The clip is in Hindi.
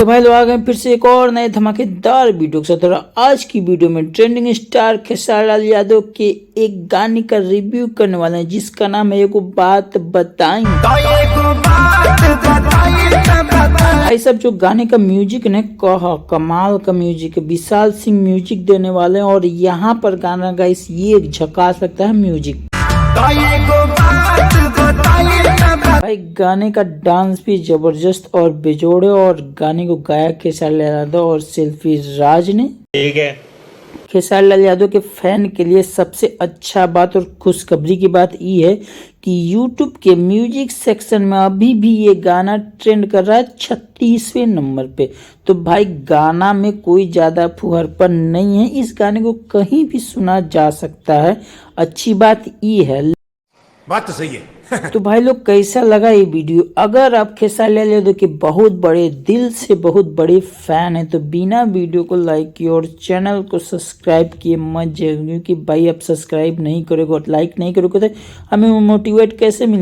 तो भाई लोग आ गए फिर से एक और नए धमाकेदार वीडियो के साथ। और आज की वीडियो में ट्रेंडिंग स्टार खेसारी लाल यादव के एक गाने का रिव्यू करने वाले हैं जिसका नाम है एगो बात बताई। भाई सब जो गाने का म्यूजिक ने कमाल का म्यूजिक है, विशाल सिंह म्यूजिक देने वाले हैं। और यहाँ पर गाना गाइस ये झकास लगता है म्यूजिक। भाई गाने का डांस भी जबरदस्त और बेजोड़ है। और गाने को गाया खेसारी लाल यादव और सेल्फी राज ने। ठीक है, खेसारी लाल यादव के फैन के लिए सबसे अच्छा बात और खुशखबरी की बात ये है कि YouTube के म्यूजिक सेक्शन में अभी भी ये गाना ट्रेंड कर रहा है 36वें नंबर पे। तो भाई गाना में कोई ज्यादा फुहरपन नहीं है, इस गाने को कहीं भी सुना जा सकता है। अच्छी बात ये है। बात तो सही है। तो भाई लोग कैसा लगा ये वीडियो? अगर आप खेसारी लाल यादव के बहुत बड़े दिल से बहुत बड़े फैन हैं तो बिना वीडियो को लाइक किए और चैनल को सब्सक्राइब किए मत जाइए, क्योंकि भाई आप सब्सक्राइब नहीं करोगे और लाइक नहीं करोगे तो हमें मोटिवेट कैसे मिलेगा।